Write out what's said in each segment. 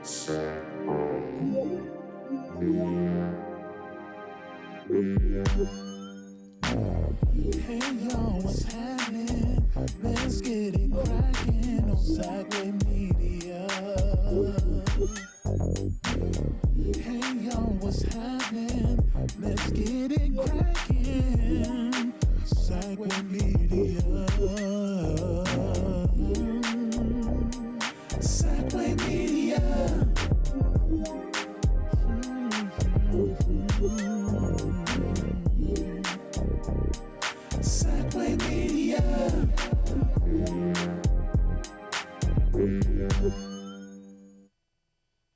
Hey y'all, what's happening? Let's get it crackin' on Sideway Media. Hey y'all, what's happening? Let's get it crackin'. Sideway Media. Sideway Media. Sideway Media.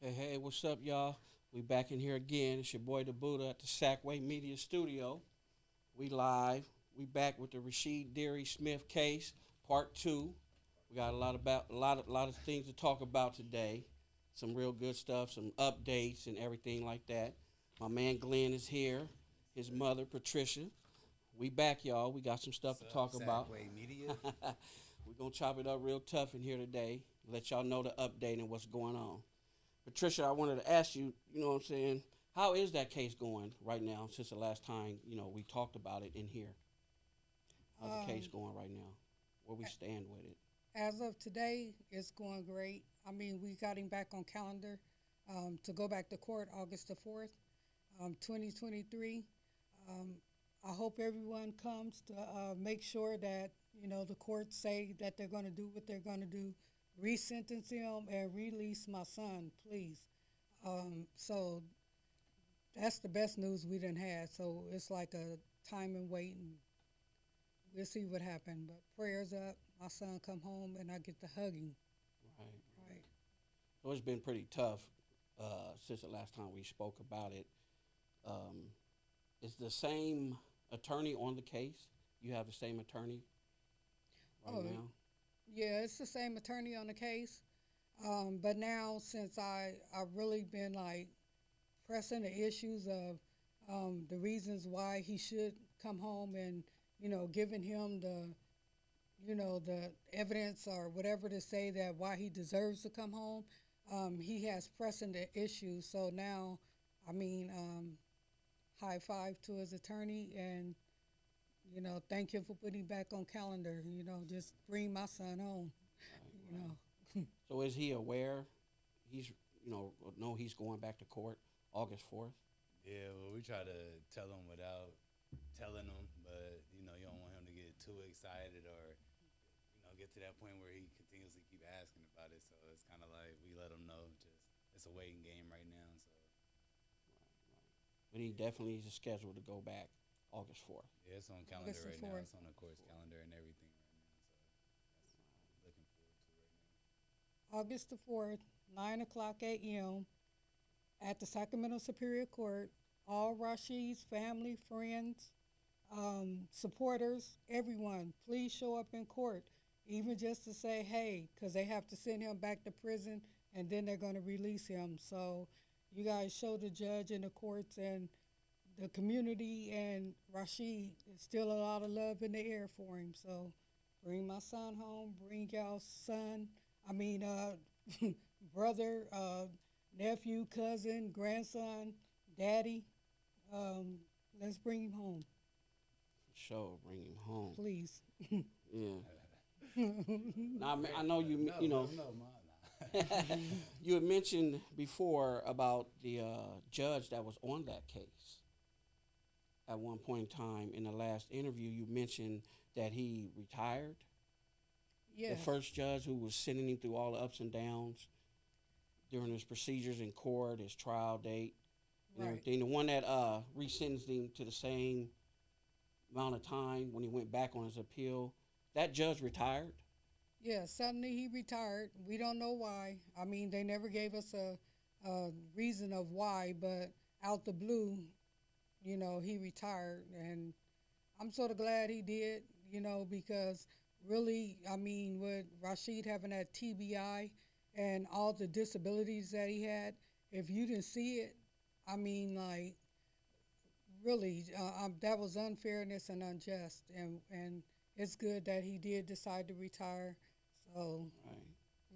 Hey, what's up, y'all? We back in here again. It's your boy the Buddha at the Sackway Media Studio. We live. We back with the Rashid Deary Smith case, part 2. We got a lot of things to talk about today. Some real good stuff, some updates and everything like that. My man Glenn is here. His mother Patricia. We back, y'all. We got some stuff to talk about. Media. We're gonna chop it up real tough in here today. Let y'all know the update and what's going on. Patricia, I wanted to ask you, you know what I'm saying, how is that case going right now since the last time, we talked about it in here? How's the case going right now? Where we stand with it? As of today, it's going great. I mean, we got him back on calendar to go back to court August the 4th, 2023. I hope everyone comes to make sure that, the courts say that they're going to do what they're going to do, resentence him and release my son, please. So that's the best news we done had. So it's like a time and wait, and we'll see what happens. But prayers up, my son come home and I get to hug him. Right. So it's been pretty tough since the last time we spoke about it. Is the same attorney on the case? You have the same attorney right now? Yeah, it's the same attorney on the case. But now, since I've really been like pressing the issues of the reasons why he should come home and, giving him the evidence or whatever to say that why he deserves to come home, he has pressing the issues. So now, high five to his attorney and, thank him for putting him back on calendar, just bring my son home, Right. So is he aware he's, he's going back to court August 4th? Yeah, well, we try to tell him without telling him, but, you don't want him to get too excited or, get to that point where he continuously keep asking about it. So it's kind of like we let him know just it's a waiting game right now. So. Right. But he definitely is scheduled to go back August 4th. Yeah, it's on calendar right now. It's on the court's calendar and everything right now. So that's what I'm looking forward to right now. August the 4th, 9 o'clock a.m. at the Sacramento Superior Court. All Rashid's family, friends, supporters, everyone, please show up in court, even just to say hey, because they have to send him back to prison and then they're going to release him. So you guys show the judge and the courts and the community and Rashid. There's still a lot of love in the air for him. So bring my son home, bring y'all's son, brother, nephew, cousin, grandson, daddy. Let's bring him home. Sure, bring him home. Please. Yeah. Now, I know you, No, you had mentioned before about the judge that was on that case. At one point in time, in the last interview, you mentioned that he retired. Yes. The first judge who was sending him through all the ups and downs during his procedures in court, his trial date, and everything. The one that resentenced him to the same amount of time when he went back on his appeal, that judge retired. Yeah, suddenly he retired. We don't know why. They never gave us a reason of why, but out the blue, he retired. And I'm sort of glad he did, because really, with Rashid having that TBI and all the disabilities that he had, if you didn't see it, really, that was unfairness and unjust. And it's good that he did decide to retire. So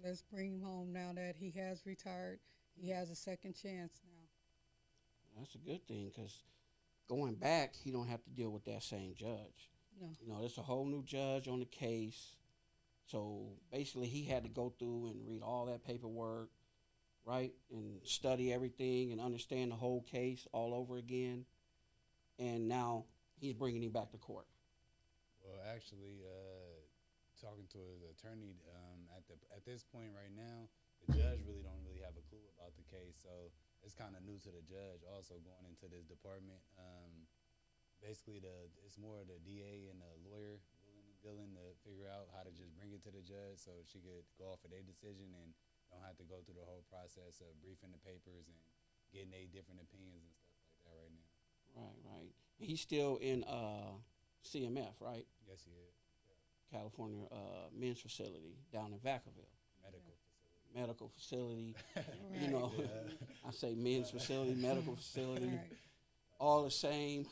let's bring him home now that he has retired. He has a second chance now. That's a good thing because going back, he don't have to deal with that same judge. No. You know, there's a whole new judge on the case. So basically, he had to go through and read all that paperwork, right, and study everything and understand the whole case all over again. And now he's bringing him back to court. Well, actually, talking to his attorney, at this point right now, the judge don't really have a clue about the case, so it's kind of new to the judge. Also going into this department, basically it's more the DA and the lawyer willing and dealing to figure out how to just bring it to the judge, so she could go off of their decision and don't have to go through the whole process of briefing the papers and getting their different opinions and stuff like that right now. Right, right. He's still in CMF, right? Yes, he is. California Men's Facility down in Vacaville. Medical facility. You know, I say men's facility, medical facility, Right. all the same.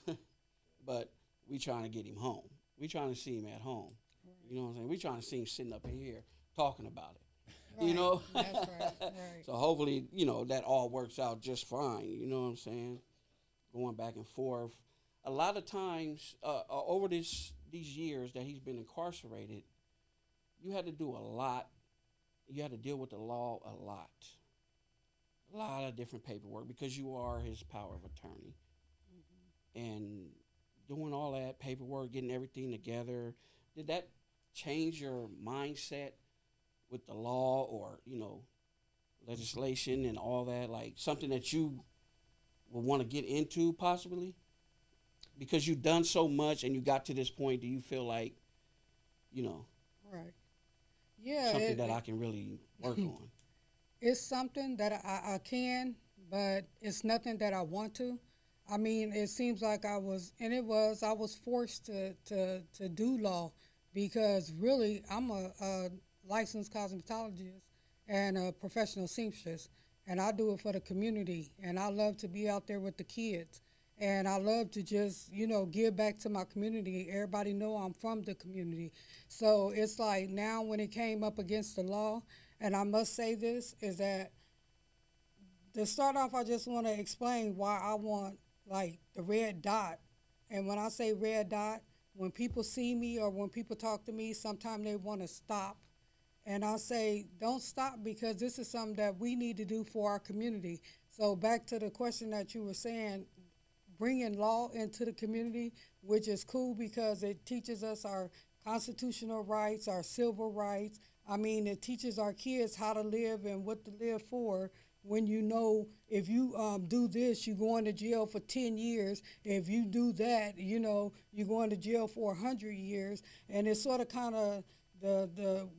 But we trying to get him home. We trying to see him at home. You know what I'm saying? We trying to see him sitting up in here talking about it. You know? That's right. Right. So hopefully, you know, that all works out just fine. You know what I'm saying? Going back and forth. A lot of times, over these years that he's been incarcerated, you had to do a lot. You had to deal with the law a lot. A lot of different paperwork because you are his power of attorney. And doing all that paperwork, getting everything together, did that change your mindset with the law or, you know, legislation and all that? Like something that you would want to get into possibly? Because you've done so much and you got to this point, do you feel like, you know, Right. Yeah. something that I can really work on? It's something that I can, but it's nothing that I want to. I mean, it seems like I was forced to do law because really I'm a licensed cosmetologist and a professional seamstress, and I do it for the community, and I love to be out there with the kids, and I love to just, you know, give back to my community. Everybody know I'm from the community. So it's like now when it came up against the law, and I must say this, is that to start off, I just want to explain why I want, like, the red dot. And when I say red dot, when people see me or when people talk to me, sometimes they want to stop. And I say, don't stop because this is something that we need to do for our community. So back to the question that you were saying, bringing law into the community, which is cool because it teaches us our constitutional rights, our civil rights. I mean, it teaches our kids how to live and what to live for. When you know if you do this, you're going to jail for 10 years. If you do that, you know, you're going to jail for 100 years. And it's sort of kind of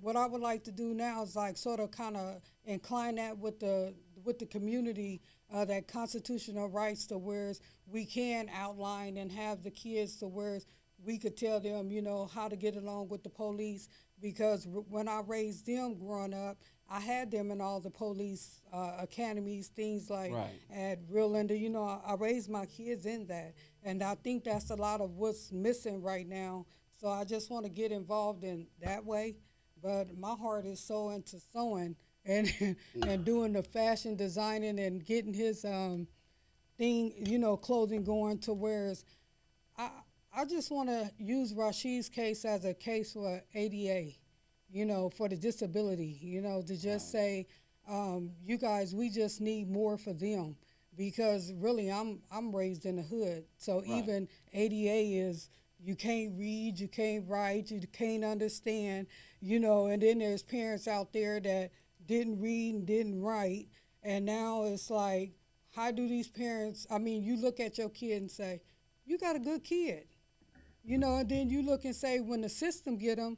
what I would like to do now is like sort of kind of incline that with the community, that constitutional rights to where we can outline and have the kids to where we could tell them, you know, how to get along with the police. Because when I raised them growing up, I had them in all the police academies, things like Right. at Real Linda. You know, I raised my kids in that. And I think that's a lot of what's missing right now. So I just want to get involved in that way. But my heart is so into sewing and and doing the fashion designing and getting his thing, you know, clothing going to where I just want to use Rashid's case as a case for ADA, you know, for the disability, you know, to just say, you guys, we just need more for them because really I'm raised in the hood. So Right. even ADA is you can't read, you can't write, you can't understand, you know, and then there's parents out there that didn't read and didn't write. And now it's like, how do these parents, I mean, you look at your kid and say, you got a good kid. You know, and then you look and say, when the system get them,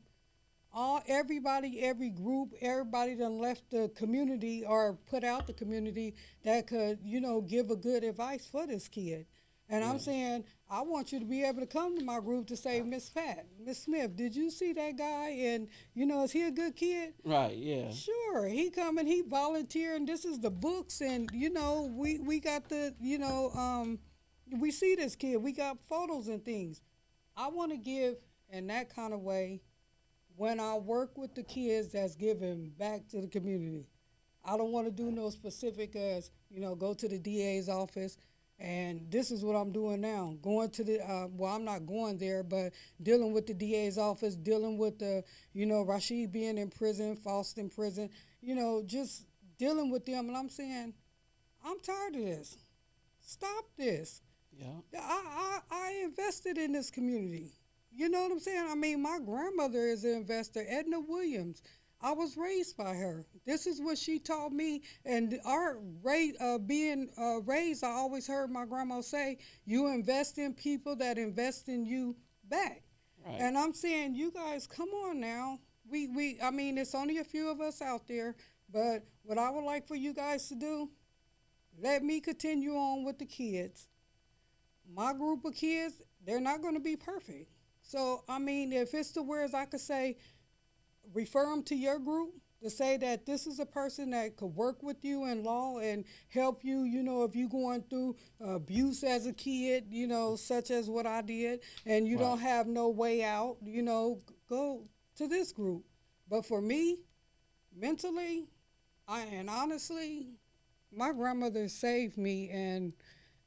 everybody, every group, everybody done left the community or put out the community that could, you know, give a good advice for this kid. And I'm saying, I want you to be able to come to my group to say, Miss Pat, Miss Smith, did you see that guy? And, you know, is he a good kid? Right, yeah. Sure, he come and he volunteer, and this is the books, and, you know, we got the, you know, we see this kid, we got photos and things. I want to give in that kind of way when I work with the kids that's giving back to the community. I don't want to do no specific as, go to the DA's office. And this is what I'm doing now. Going to the, well, I'm not going there, but dealing with the DA's office, dealing with the, Rashid being in prison, Faust in prison, just dealing with them. And I'm saying, I'm tired of this. Stop this. Yeah. I invested in this community. You know what I'm saying? I mean, my grandmother is an investor, Edna Williams. I was raised by her. This is what she taught me. And being raised, I always heard my grandma say, you invest in people that invest in you back. Right. And I'm saying, you guys, come on now. I mean, it's only a few of us out there, but what I would like for you guys to do, let me continue on with the kids. My group of kids, they're not going to be perfect. So, I mean, if it's to where I could say, refer them to your group to say that this is a person that could work with you in law and help you, if you're going through abuse as a kid, such as what I did, and you don't have no way out, go to this group. But for me, mentally, and honestly, my grandmother saved me, and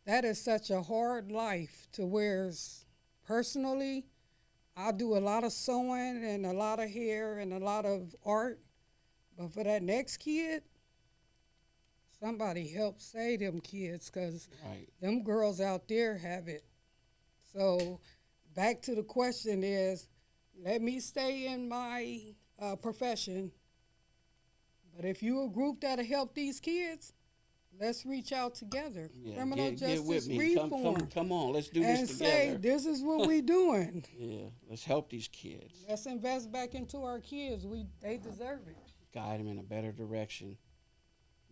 that is such a hard life to where personally, I do a lot of sewing and a lot of hair and a lot of art. But for that next kid, somebody help save them kids because them girls out there have it. So back to the question is, let me stay in my profession. But if you a group that'll help these kids, let's reach out together. Yeah, Criminal get with justice me. reform. Come on, let's do and this together. say, this is what we doing. Yeah, let's help these kids. Let's invest back into our kids. They deserve it. Guide them in a better direction.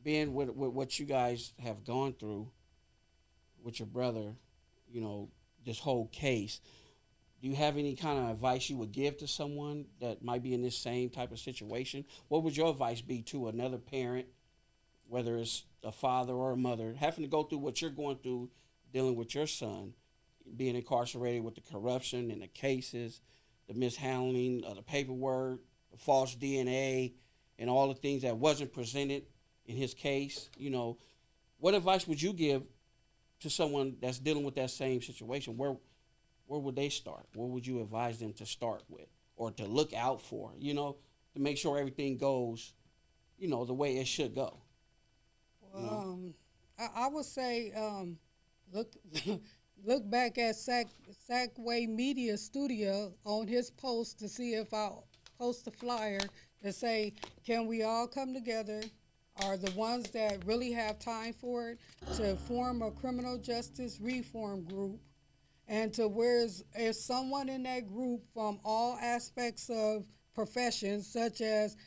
Being with what you guys have gone through with your brother, this whole case, do you have any kind of advice you would give to someone that might be in this same type of situation? What would your advice be to another parent, whether it's a father or a mother, having to go through what you're going through, dealing with your son, being incarcerated with the corruption and the cases, the mishandling of the paperwork, the false DNA, and all the things that wasn't presented in his case? What advice would you give to someone that's dealing with that same situation? Where would they start? What would you advise them to start with or to look out for, to make sure everything goes, the way it should go? I would say look back at Sackway Media Studio on his post to see if I'll post a flyer to say, can we all come together, are the ones that really have time for it, to form a criminal justice reform group, and to where's someone in that group from all aspects of professions, such as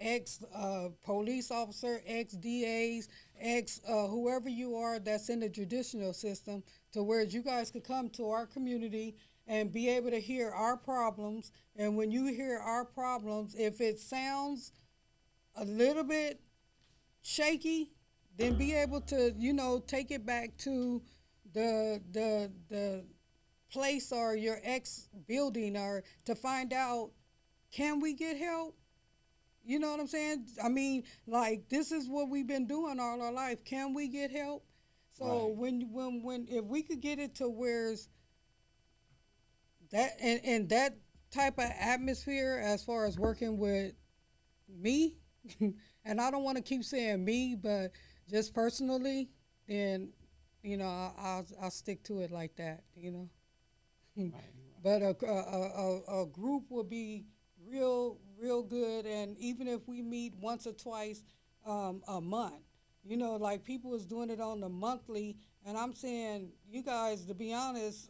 ex-police officer, ex-DAs, whoever you are that's in the judicial system, to where you guys could come to our community and be able to hear our problems. And when you hear our problems, if it sounds a little bit shaky, then be able to, take it back to the place or your ex-building, or to find out, can we get help? You know what I'm saying? I mean, like, this is what we've been doing all our life. Can we get help? So when if we could get it to where's that and that type of atmosphere as far as working with me, and I don't want to keep saying me, but just personally, then I'll stick to it like that. But a group will be real good, and even if we meet once or twice a month, like people was doing it on the monthly, and I'm saying, you guys, to be honest,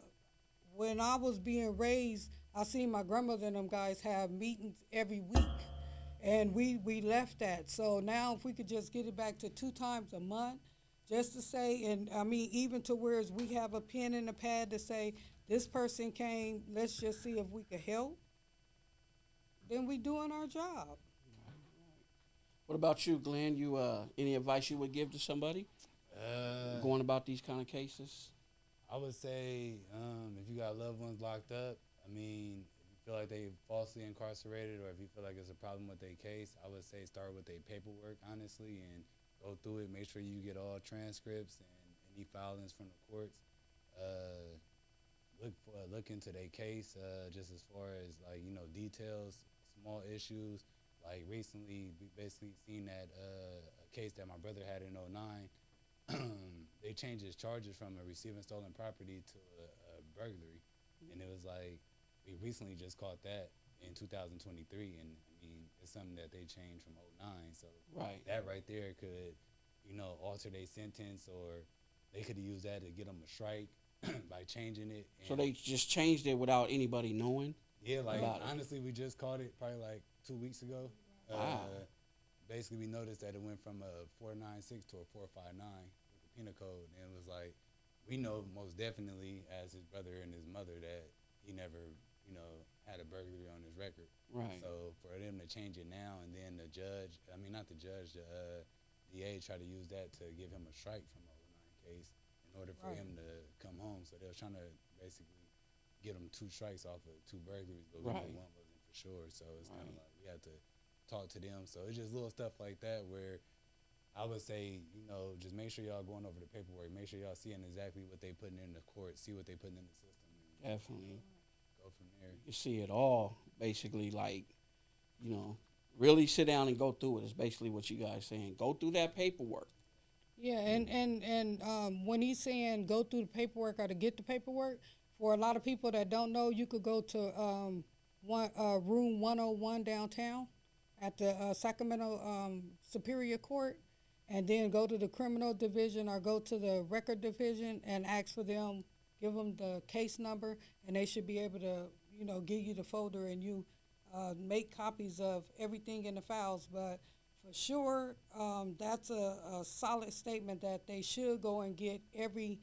when I was being raised, I seen my grandmother and them guys have meetings every week, and we left that. So now if we could just get it back to 2 times a month, just to say, and I mean, even to where we have a pen and a pad to say, this person came, let's just see if we could help, then we doing our job. What about you, Glenn? You any advice you would give to somebody going about these kind of cases? I would say if you got loved ones locked up, I mean, if you feel like they falsely incarcerated, or if you feel like it's a problem with their case, I would say start with their paperwork, honestly, and go through it. Make sure you get all transcripts and any filings from the courts. Uh, look into their case, just as far as like details, small issues. Like recently, we basically seen that a case that my brother had in '09. They changed his charges from a receiving stolen property to a burglary, and it was like we recently just caught that in 2023, and I mean it's something that they changed from '09. So Right. that right there could alter their sentence, or they could have used that to get them a strike by changing it. And So they just changed it without anybody knowing. yeah, like about it. honestly, we just caught it probably like 2 weeks ago. Wow. Basically, we noticed that it went from a 496 to a 459 with the penal code, and it was like we know most definitely as his brother and his mother that he never, had a burglary on his record. Right. So for them to change it now, and then the judge, I mean not the judge, the DA tried to use that to give him a strike from the '09 case in order for Right. him to come home. So they was trying to basically get him 2 strikes off of 2 burglaries, but we Right. knew one wasn't for sure. So it's kind of Right. like we had to talk to them. So it's just little stuff like that where I would say, just make sure y'all going over the paperwork. Make sure y'all seeing exactly what they putting in the court, see what they putting in the system, and Definitely. go from there. You see it all, basically, like, really sit down and go through it is basically what you guys saying. Go through that paperwork. Yeah, and when he's saying go through the paperwork or to get the paperwork, for a lot of people that don't know, you could go to room 101 downtown at the Sacramento Superior Court, and then go to the criminal division or go to the record division and ask for them, give them the case number, and they should be able to, give you the folder, and you make copies of everything in the files. But for sure, that's a solid statement that they should go and get every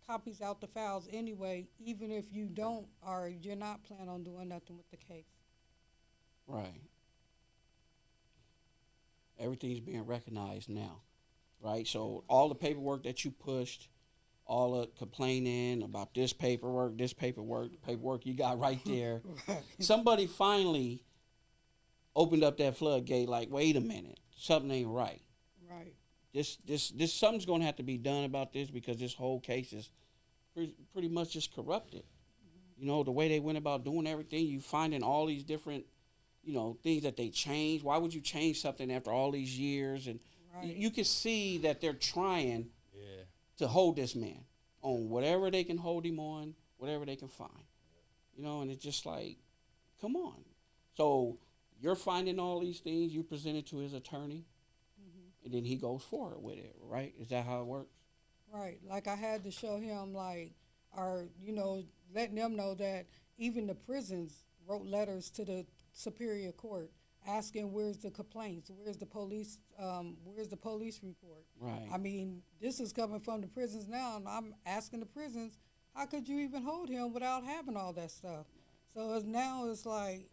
copies out the files anyway, even if you don't or you're not planning on doing nothing with the case. Right. Everything's being recognized now, right? So all the paperwork that you pushed, all the complaining about this paperwork, the paperwork you got right there. Somebody finally opened up that floodgate like, wait a minute, something ain't right. Right. This something's going to have to be done about this because this whole case is pretty much just corrupted. The way they went about doing everything, you finding all these different, things that they changed. Why would you change something after all these years? And Right. you can see that they're trying Yeah. to hold this man on whatever they can hold him on, whatever they can find. And it's just like, come on. So you're finding all these things, you present it to his attorney, and then he goes forward with it, right? Is that how it works? Right. Like I had to show him, letting them know that even the prisons wrote letters to the Superior Court asking where's the complaints, where's the police report. Right. I mean, this is coming from the prisons now, and I'm asking the prisons, how could you even hold him without having all that stuff? So it's like,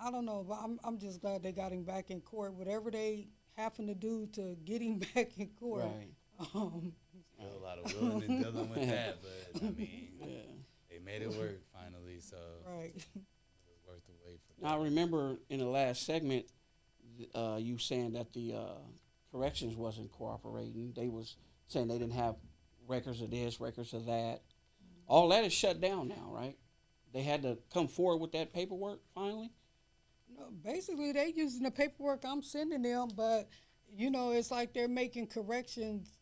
I don't know, but I'm just glad they got him back in court. Whatever they happen to do to get him back in court. Right. Still a lot of willing and dealing with that, but I mean, Yeah. they made it work finally, so Right. it was worth the wait for Now, I that. remember in the last segment, you saying that the corrections wasn't cooperating. They was saying they didn't have records of this, records of that. All that is shut down now, right? They had to come forward with that paperwork finally. No, basically, they using the paperwork I'm sending them, but it's like they're making corrections,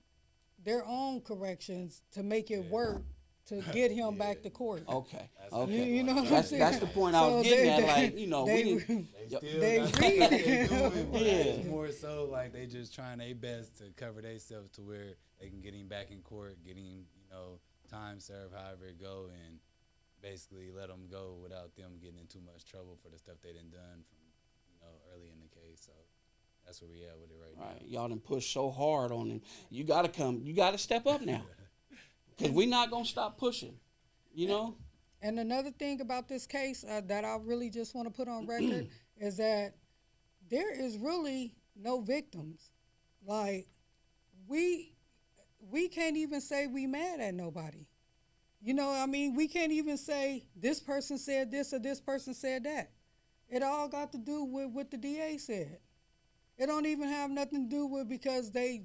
their own corrections to make it work to get him back to court. Okay. That's Okay. You know what I'm That's saying? the point I was So getting they- at. they- Like, we they- didn't. They Yep. still They got stuff that they read. doing, but it's Yeah. more so like they just trying their best to cover themselves to where they can get him back in court, get him, time served, however it go, and basically let them go without them getting in too much trouble for the stuff they done from, early in the case. So that's where we at with it right Right. now. Y'all done pushed so hard on him. You got to come. You got to step up now. Because we're not going to stop pushing. And another thing about this case that I really just want to put on record is that there is really no victims. Like, we can't even say we mad at nobody. You know, I mean, we can't even say this person said this or this person said that. It all got to do with what the DA said. It don't even have nothing to do with because they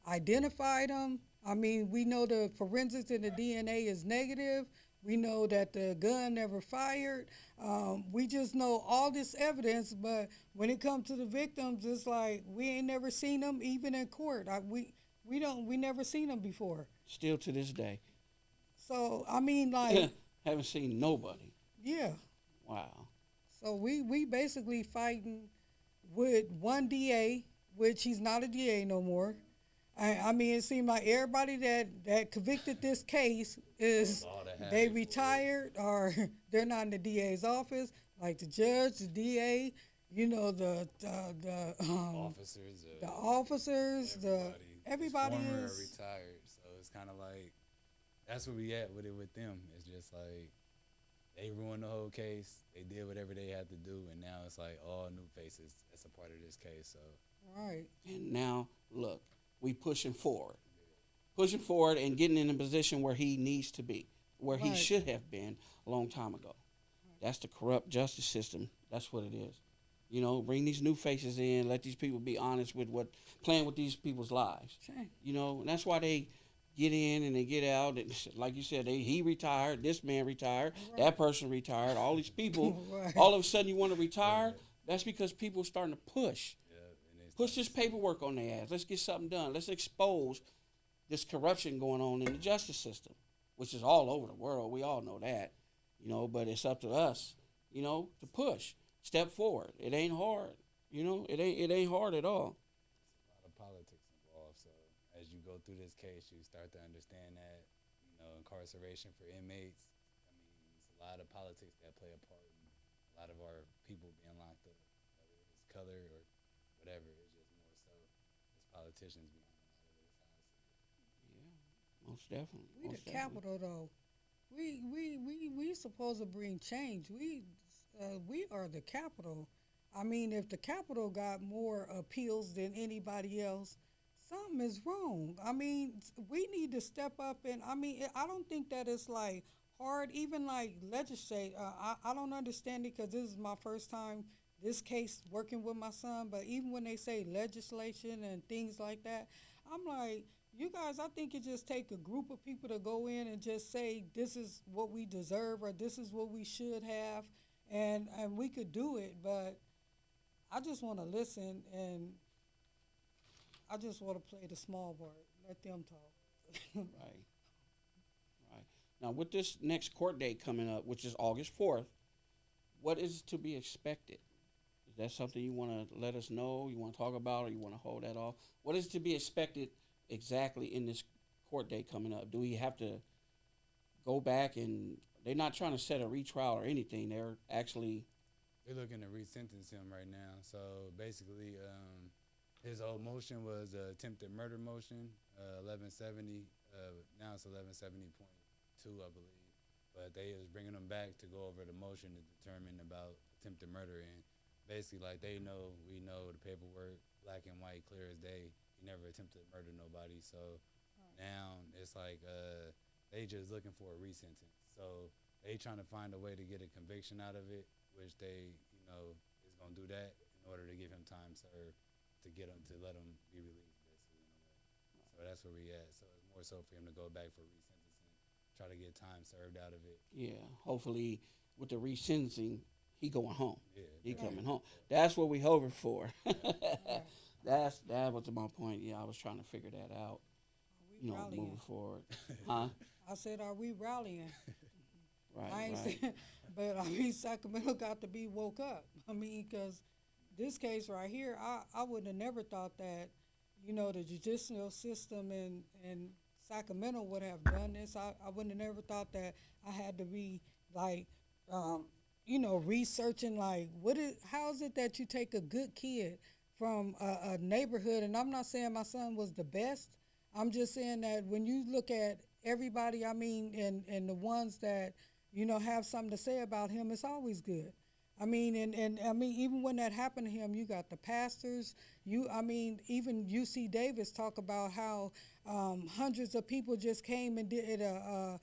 identified them. I mean, we know the forensics and the DNA is negative. We know that the gun never fired. We just know all this evidence, but when it comes to the victims, it's like we ain't never seen them even in court. We never seen them before. Still to this day. So I mean, like, Haven't seen nobody. yeah. Wow. So we basically fighting with one DA, which he's not a DA no more. I mean, it seemed like everybody that convicted this case is they retired or they're not in the DA's office, like the judge, the DA, you know, the Officers, the officers, everybody former or is retired. So it's kind of like that's where we at with it with them. It's just like they ruined the whole case. They did whatever they had to do, and now it's like all new faces that's a part of this case. So right. And now, look, we pushing forward and getting in a position where he needs to be, where he Right. should have been a long time ago. That's the corrupt justice system. That's what it is. You know, bring these new faces in, let these people be honest with playing with these people's lives. Shame. You know, and that's why they get in and they get out. And like you said, he retired, this man retired, that person retired, all these people. Right. All of a sudden you want to retire. That's because people are starting to push. and Push this paperwork on their ass. Let's get something done. Let's expose this corruption going on in the justice system, which is all over the world. We all know that, you know, but it's up to us, you know, to push, step forward. It ain't hard, you know, it ain't hard at all. a lot of politics involved. So as you go through this case, you start to understand that, you know, incarceration for inmates, I mean, it's a lot of politics that play a part in a lot of our people being locked up, whether it's color or whatever. It's just more so it's politicians behind a lot of it. Is how I see it. Yeah, most definitely. We most the definitely. capital though. We supposed to bring change. We are the capital. I mean, if the capital got more appeals than anybody else, something is wrong. I mean, we need to step up and I mean, I don't think that it's like hard. Even like legislate. I don't understand it because this is my first time this case working with my son. But even when they say legislation and things like that, I'm like, you guys, I think it just take a group of people to go in and just say this is what we deserve or this is what we should have, and we could do it. But I just want to listen and I just want to play the small part. Let them talk. Right. Right. Now, with this next court date coming up, which is August 4th, what is to be expected? Is that something you want to let us know, you want to talk about, or you want to hold that off? What is to be expected exactly in this court date coming up? Do we have to go back and they're not trying to set a retrial or anything? They're actually They're looking to re-sentence him right now. So basically, his old motion was attempted murder motion, 1170. Now it's 1170.2, I believe. But they is bringing them back to go over the motion to determine about attempted murder. And basically, like we know the paperwork, black and white, clear as day. He never attempted to murder nobody. So now it's like they just looking for a re-sentence. So they trying to find a way to get a conviction out of it, which they, you know, is going to do that in order to give him time served to get him, to let him be released, basically, in a way. So that's where we at. So it's more so for him to go back for resentencing, try to get time served out of it. yeah, hopefully with the resentencing, he going home. Yeah, He definitely. coming home. That's what we hoping for. That was my point. Yeah, I was trying to figure that out. We You know, rallying. moving forward. Huh? I said, are we rallying? Right. I ain't Right. saying, but I mean, Sacramento got to be woke up. I mean, because this case right here, I would have never thought that, you know, the judicial system in Sacramento would have done this. I wouldn't have never thought that I had to be like, you know, researching like, how is it that you take a good kid from a neighborhood? And I'm not saying my son was the best. I'm just saying that when you look at everybody, I mean, and the ones that, you know, have something to say about him, it's always good. I mean, and I mean, even when that happened to him, you got the pastors. I mean, even UC Davis talk about how hundreds of people just came and did a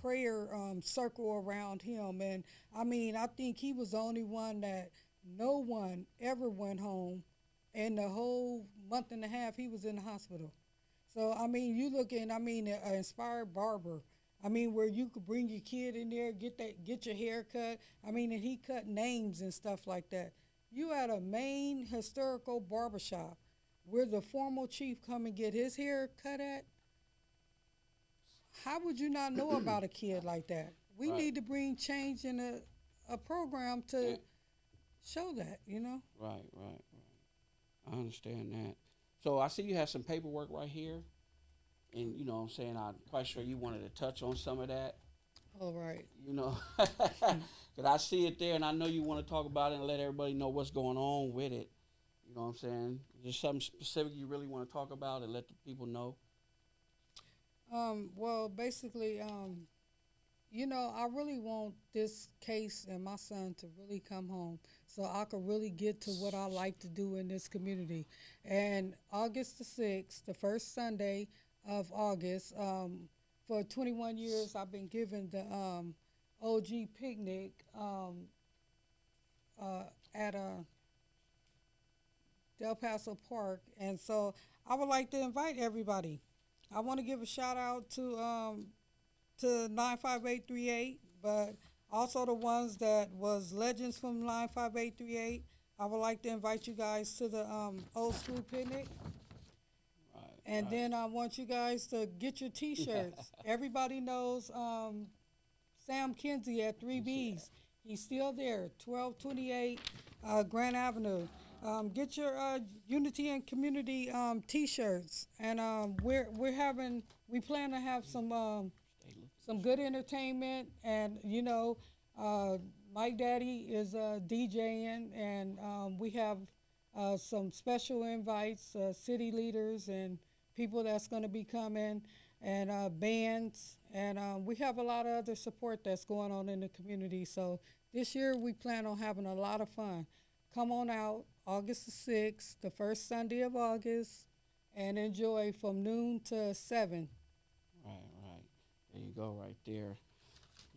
prayer circle around him. And I mean, I think he was the only one that no one ever went home, and the whole month and a half he was in the hospital. So I mean, you look in. I mean, an inspired barber. I mean, where you could bring your kid in there, get your hair cut. I mean, and he cut names and stuff like that. You at a main historical barbershop where the formal chief come and get his hair cut at. How would you not know about a kid like that? We Right. need to bring change in a program to show that. Right, right, right. I understand that. So I see you have some paperwork right here, and you know what I'm saying, I'm quite sure you wanted to touch on some of that. All right. You know, because I see it there, and I know you want to talk about it and let everybody know what's going on with it. You know what I'm saying? Just something specific you really want to talk about and let the people know. Well, basically, I really want this case and my son to really come home so I could really get to what I like to do in this community. And August the 6th, the first Sunday of August, for 21 years, I've been giving the OG picnic at Del Paso Park. And so I would like to invite everybody. I want to give a shout out to 95838, but also the ones that was legends from 95838. I would like to invite you guys to the old school picnic. Right. And right. then I want you guys to get your T-shirts. Everybody knows Sam Kinsey at 3Bs. He's still there, 1228 Grand Avenue. Get your Unity and Community T-shirts, and we plan to have some good entertainment, and Mike Daddy is DJing, and we have some special invites, city leaders and people that's going to be coming, and bands, and we have a lot of other support that's going on in the community. So this year we plan on having a lot of fun. Come on out, August the 6th, the first Sunday of August, and enjoy from noon to 7. Right, right. There you go, right there.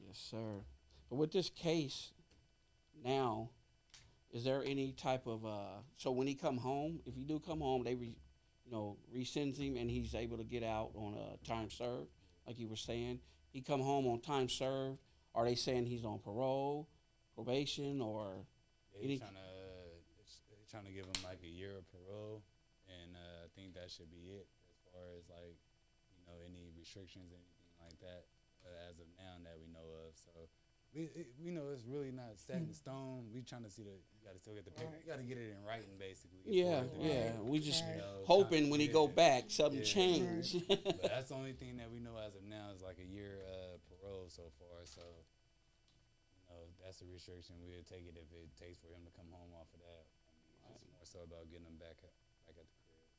Yes, sir. But with this case now, is there any type of so when he come home, if he do come home, they resends him and he's able to get out on time served, like you were saying. He come home on time served. Are they saying he's on parole, probation, or They trying to give him like a year of parole, and I think that should be it as far as like any restrictions, anything like that as of now that we know of. So we know it's really not set in stone. We trying to see you got to still get the paper. Right. You got to get it in writing, basically. Yeah, before yeah. the- We just Right. hoping when he go back, something Yeah. change. But that's the only thing that we know as of now is like a year parole so far. So that's a restriction. We'll take it if it takes for him to come home off of that. I mean, it's more so about getting him back at the crib.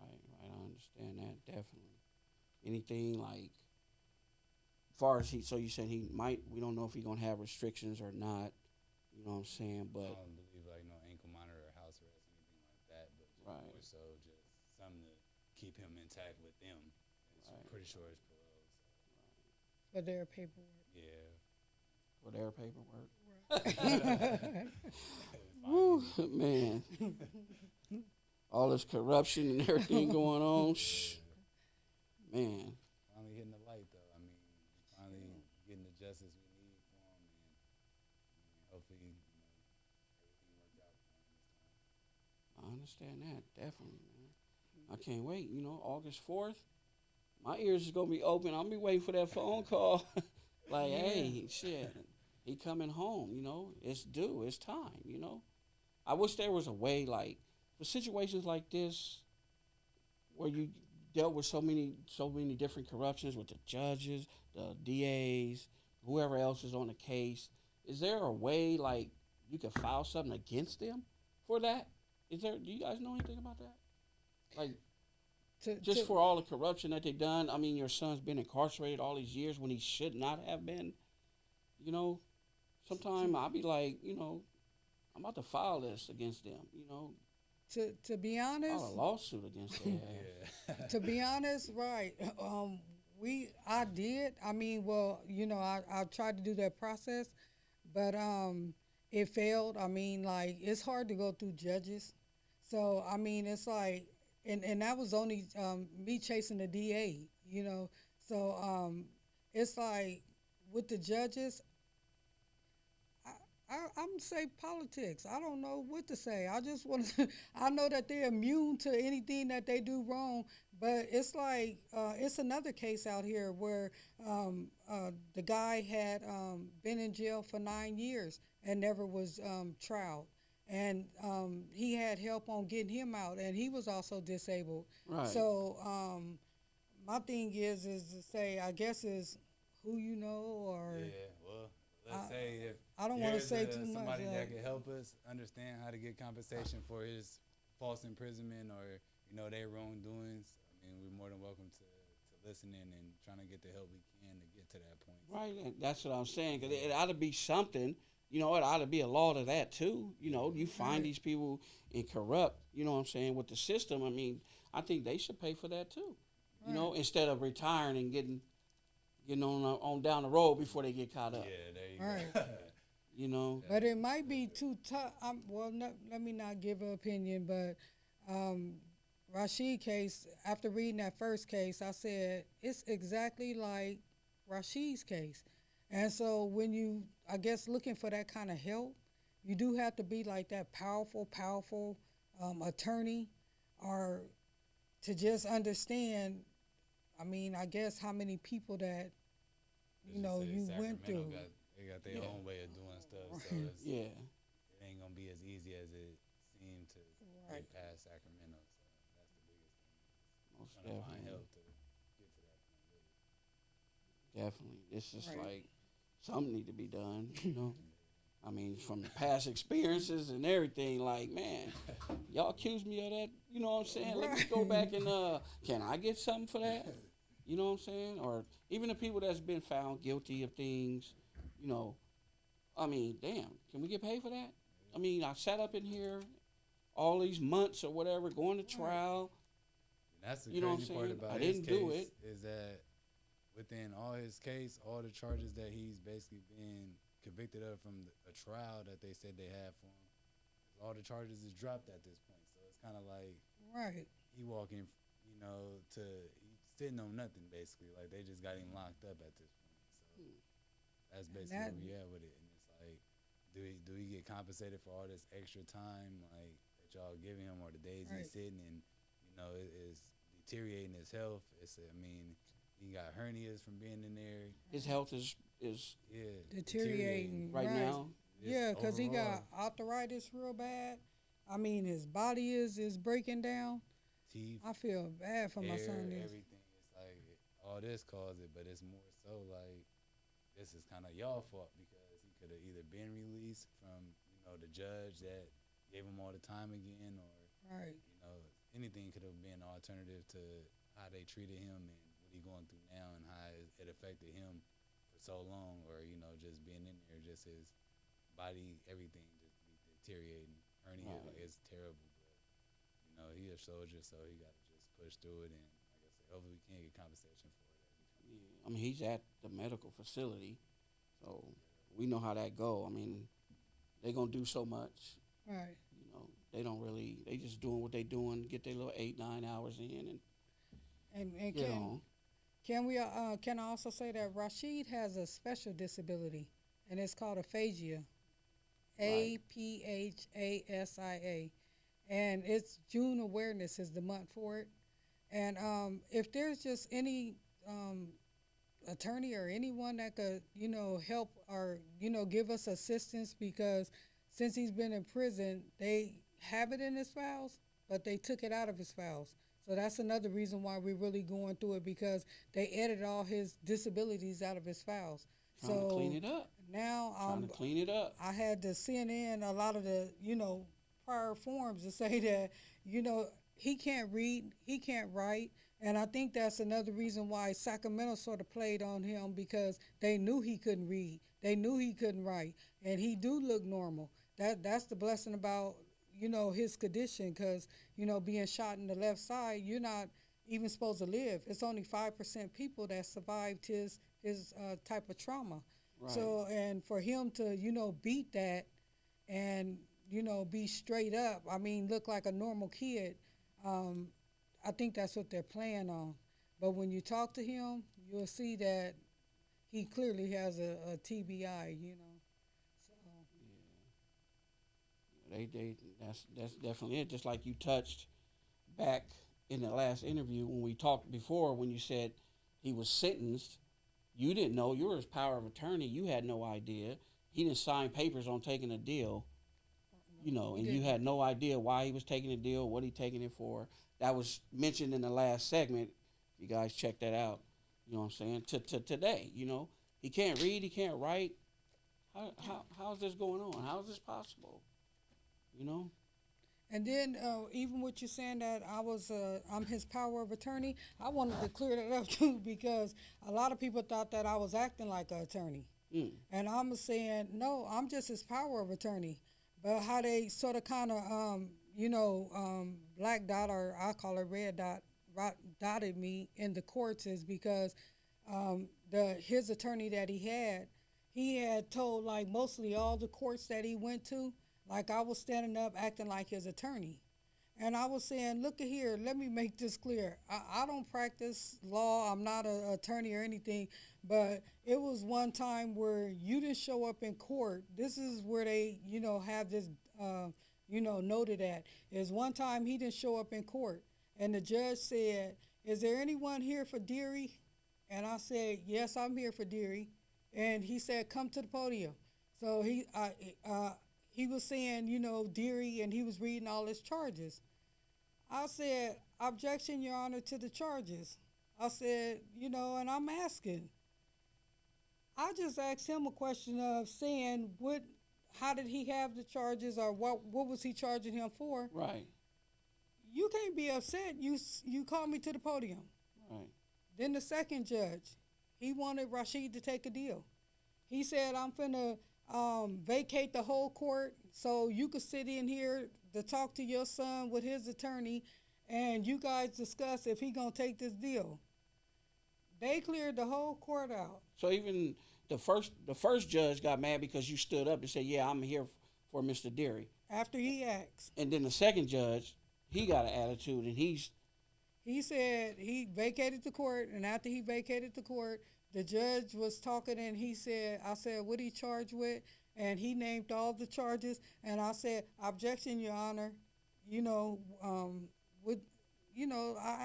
Right, right. I understand that definitely. Anything like, far as so you said he might. We don't know if he's gonna have restrictions or not. You know what I'm saying? I But don't believe like no ankle monitor or house arrest, anything like that. But just Right. more so just something to keep him intact with them. It's Right. pretty sure it's parole. So. For their paperwork. Yeah. for their paperwork. Fine. Woo, man. All this corruption and everything going on. Man. Finally hitting the light, though. I mean, finally getting the justice we need for him, and hopefully, everything worked out for him this time. I understand that, definitely, man. I can't wait. August 4th, my ears is going to be open. I'll be waiting for that phone call. Like, hey, shit, he coming home, It's due. It's time, I wish there was a way, like, for situations like this where you dealt with so many different corruptions with the judges, the DAs, whoever else is on the case. Is there a way, like, you could file something against them for that? Do you guys know anything about that? Like, just for all the corruption that they've done. I mean, your son's been incarcerated all these years when he should not have been, sometimes I'll be like, I'm about to file this against them, To be honest, file a lawsuit against them. Yeah. to be honest, right. I did. I mean, well, I tried to do that process, but it failed. I mean, like it's hard to go through judges. So I mean, it's like, and that was only me chasing the DA. So it's like with the judges, I'm say politics. I don't know what to say. I just want to. I know that they're immune to anything that they do wrong, but it's like it's another case out here where the guy had been in jail for 9 years and never was trialed, and he had help on getting him out, and he was also disabled. Right. So my thing is to say, I guess is who you know or. Yeah, well, let's say if I don't want to say too much. somebody that can help us understand how to get compensation for his false imprisonment or their wrongdoings. I mean, we're more than welcome to listen in and trying to get the help we can to get to that point. Right, and that's what I'm saying. 'Cause it ought to be something. It ought to be a law to that too. You find these people in corrupt. You know what I'm saying, with the system. I mean, I think they should pay for that too. Instead of retiring and getting on down the road before they get caught up. Yeah, there you Right. go. But it might be too tough. Let me not give an opinion, but Rashid case, after reading that first case, I said, it's exactly like Rashid's case. And so when you, I guess, looking for that kind of help, you do have to be like that powerful attorney or to just understand, I mean, I guess how many people that, you went through. They got their own way of doing stuff, so Yeah. it ain't gonna be as easy as it seemed to Right. get past Sacramento. So that's the biggest thing. Most Trying to find definitely. help to get to that point. Really. Definitely. It's just Right. like something need to be done. I mean, from the past experiences and everything, like, man, y'all accuse me of that, you know what I'm saying? Let me go back and can I get something for that? You know what I'm saying? Or even the people that's been found guilty of things, I mean, damn, can we get paid for that? I mean, I sat up in here all these months or whatever, going to trial. And that's the You know what I'm crazy part saying? about I his didn't case do it. is that within all his case, all the charges that he's basically been convicted of from a trial that they said they had for him, all the charges is dropped at this point. So it's kind of like Right. he walking, to he's sitting on nothing basically. Like they just got him locked up at this point. So that's basically that- where we at with it. And it's like, do he get compensated for all this extra time like that y'all giving him, or the days Right. he's sitting and it is deteriorating his health? He got hernias from being in there. His health is Yeah, Deteriorating. right now. Yeah, because he got overall. arthritis real bad. I mean, his body is breaking down. Teeth, I feel bad for my hair, son. everything. It's like all this caused it, but it's more so like this is kind of y'all fault because he could have either been released from the judge that gave him all the time again, or Right. anything could have been an alternative to how they treated him and what he going through now and how it affected him for so long, or just being in there, just his body, everything just be deteriorating, hernia, Right. like it's terrible. But he a soldier, so he got to just push through it, and like I said, hopefully we can get compensation for it. Yeah, I mean, he's at the medical facility, so we know how that go. I mean, they gonna do so much. Right. They don't really. They just doing what they doing, get their little 8-9 hours in, and And get on. can I also say that Rashid has a special disability, and it's called aphasia, APHASIA, and it's June awareness is the month for it. And if there's just any attorney or anyone that could help or give us assistance, because since he's been in prison, they have it in his files, but they took it out of his files. So that's another reason why we're really going through it, because they edited all his disabilities out of his files. Trying to clean it up. Now Trying to clean it up. I had to send in a lot of the prior forms to say that he can't read, he can't write, And I think that's another reason why Sacramento sort of played on him because they knew he couldn't read, they knew he couldn't write, and he do look normal. That's the blessing about his condition because being shot in the left side, you're not even supposed to live. It's only 5% people that survived his type of trauma. Right. So and for him to beat that and be straight up, I mean look like a normal kid. Um, I think that's what they're playing on. But when you talk to him, you'll see that he clearly has a TBI. So That's definitely it. Just like you touched back in the last interview when we talked before, when you said he was sentenced, you didn't know. You were his power of attorney. You had no idea. He didn't sign papers on taking a deal, and you had no idea why he was taking a deal, what he taking it for. That was mentioned in the last segment. If you guys check that out, you know what I'm saying? To today, he can't read, he can't write. How's this going on? How is this possible? And then even with you saying that I'm his power of attorney, I wanted to clear that up too because a lot of people thought that I was acting like an attorney. And I'm saying, no, I'm just his power of attorney. But how they sort of kind of, black dot, or I call it red dot, dotted me in the courts is because his attorney that he had told like mostly all the courts that he went to, like I was standing up acting like his attorney. And I was saying, look at here, let me make this clear. I don't practice law. I'm not an attorney or anything. But it was one time where you didn't show up in court. This is where they, have this, noted at. Is one time he didn't show up in court. And the judge said, is there anyone here for Deary? And I said, yes, I'm here for Deary. And he said, come to the podium. So he was saying, Deary, and he was reading all his charges. I said, objection, Your Honor, to the charges. I said, and I'm asking. I just asked him a question of saying, how did he have the charges, or what was he charging him for? Right. You can't be upset. You called me to the podium. Right. Then the second judge, he wanted Rashid to take a deal. He said, I'm finna vacate the whole court so you could sit in here to talk to your son with his attorney and you guys discuss if he gonna take this deal. They cleared the whole court out. So even the first judge got mad because you stood up and said, yeah, I'm here for Mr. Deary. After he asked. And then the second judge, he got an attitude, and he said he vacated the court, and after he vacated the court, the judge was talking, and I said, what he charged with? And he named all the charges, and I said, objection, Your Honor. I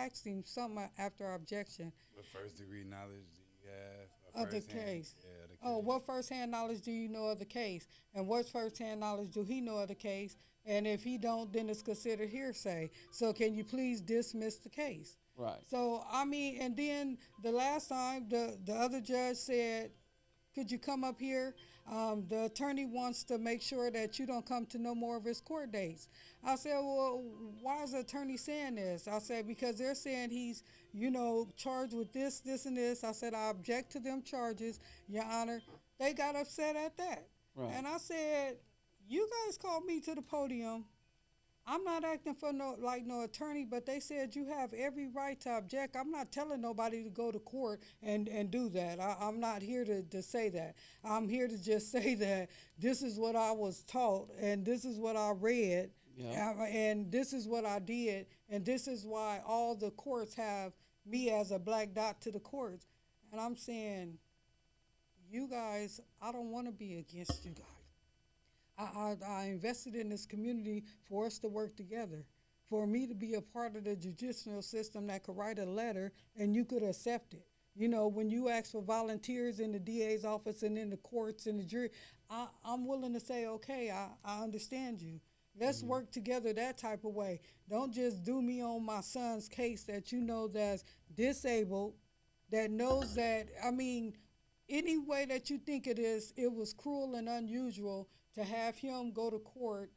asked him something after objection. What first degree knowledge do you have Of the case. Yeah, the case. Oh, what first-hand knowledge do you know of the case? And what first-hand knowledge do he know of the case? And if he don't, then it's considered hearsay. So can you please dismiss the case? right. So, and then the last time, the other judge said, could you come up here? The attorney wants to make sure that you don't come to no more of his court dates. I said, well, why is the attorney saying this? I said, because they're saying he's, charged with this, this, and this. I said, I object to them charges, Your Honor. They got upset at that. Right. And I said, you guys called me to the podium. I'm not acting for no attorney, but they said you have every right to object. I'm not telling nobody to go to court and do that. I'm not here to say that. I'm here to just say that this is what I was taught, and this is what I read, and this is what I did, and this is why all the courts have me as a black dot to the courts. And I'm saying, you guys, I don't want to be against you guys. I invested in this community for us to work together, for me to be a part of the judicial system that could write a letter and you could accept it. When you ask for volunteers in the DA's office and in the courts and the jury, I'm willing to say, okay, I understand you. Let's work together that type of way. Don't just do me on my son's case that that's disabled, that knows that, any way that you think it is, it was cruel and unusual to have him go to court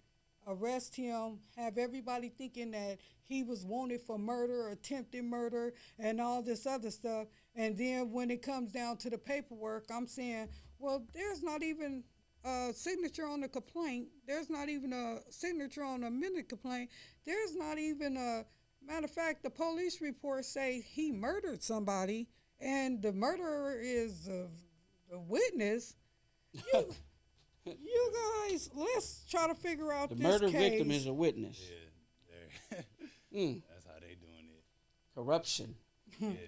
arrest him, have everybody thinking that he was wanted for murder, attempted murder, and all this other stuff. And then when it comes down to the paperwork, I'm saying, well, there's not even a signature on the complaint. There's not even a signature on a minute complaint. There's not even a matter of fact, the police report say he murdered somebody, and the murderer is the witness. You, you guys, let's try to figure out The this murder case. victim is a witness. Yeah, that's how they doing it. Corruption. Yeah, that's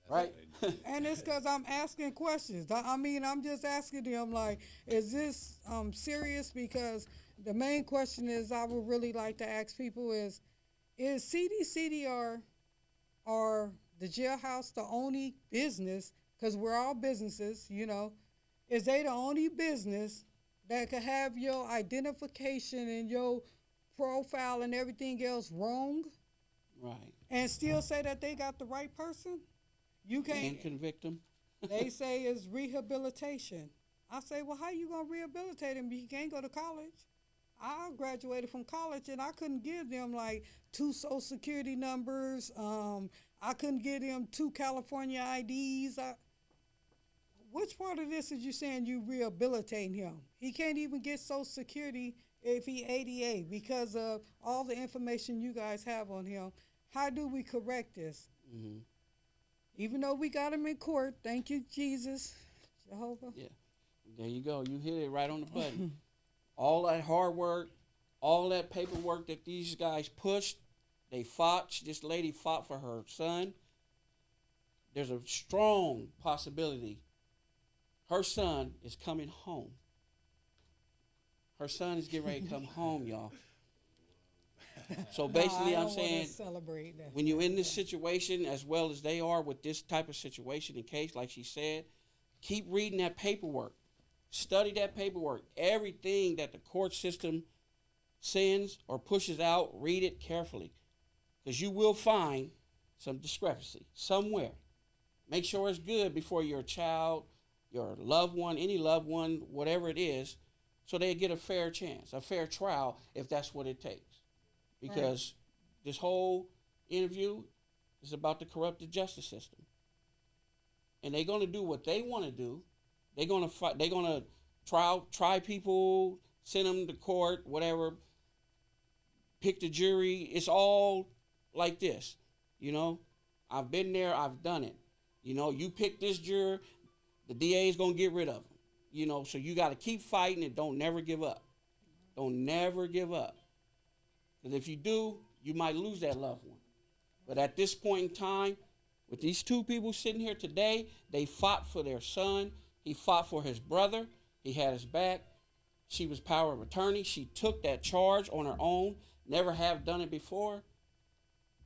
Right. how they doing it. And it's because I'm asking questions. I mean, I'm just asking them, like, is this serious? Because the main question is I would really like to ask people is CDCDR or the jailhouse the only business, because we're all businesses, you know, is they the only business that could have your identification and your profile and everything else wrong Right. and still say that they got the right person? You can't. And convict them. They say it's rehabilitation. I say, well, how you going to rehabilitate him? He can't go to college. I graduated from college and I couldn't give them like 2 social security numbers. I couldn't give them 2 California IDs. Which part of this is you saying you rehabilitating him? He can't even get social security if he ADA because of all the information you guys have on him. How do we correct this? Mm-hmm. Even though we got him in court, thank you, Jesus, Jehovah. Yeah. There you go. You hit it right on the button. All that hard work, all that paperwork that these guys pushed, they fought. This lady fought for her son. There's a strong possibility her son is coming home. Her son is getting ready to come home, y'all. So basically, I I'm don't wanna saying, celebrate that. when you're in this situation, as well as they are with this type of situation and case, like she said, keep reading that paperwork. Study that paperwork. Everything that the court system sends or pushes out, read it carefully. Because you will find some discrepancy somewhere. Make sure it's good before your child, your loved one, any loved one, whatever it is, so they get a fair chance, a fair trial, if that's what it takes. Because this whole interview is about the corrupted justice system. And they're going to do what they want to do. They're going to fight. They're going to try people, send them to court, whatever. Pick the jury. It's all like this, you know. I've been there. I've done it. You know, you pick this juror, the DA is going to get rid of him. You know, so you got to keep fighting and don't never give up. Don't never give up. Because if you do, you might lose that loved one. But at this point in time, with these 2 people sitting here today, they fought for their son. He fought for his brother. He had his back. She was power of attorney. She took that charge on her own. Never have done it before.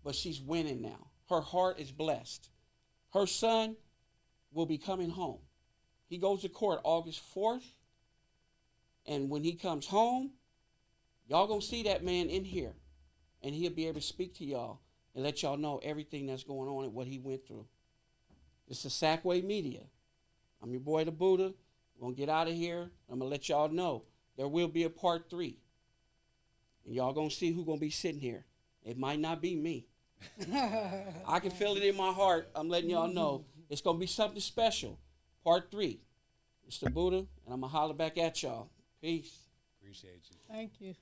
But she's winning now. Her heart is blessed. Her son will be coming home. He goes to court August 4th. And when he comes home, y'all gonna see that man in here. And he'll be able to speak to y'all and let y'all know everything that's going on and what he went through. This is Sackway Media. I'm your boy, the Buddha. We're going to get out of here. I'm going to let y'all know there will be a part 3. And y'all going to see who's going to be sitting here. It might not be me. I can feel it in my heart. I'm letting y'all know it's going to be something special. Part 3. It's the Buddha, and I'm going to holler back at y'all. Peace. Appreciate you. Thank you.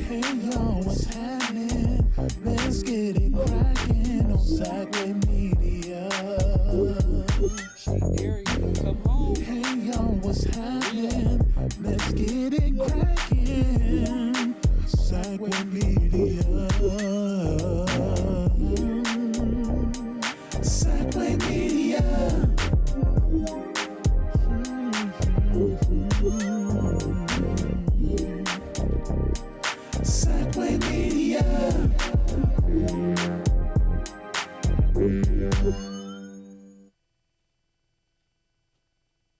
Hey y'all, what's happening? Let's get it cracking on Sideway Media. Deary, come home. Hey y'all, what's happening? Let's get it cracking. Sideway Media. Sideway Media. Sideway Media.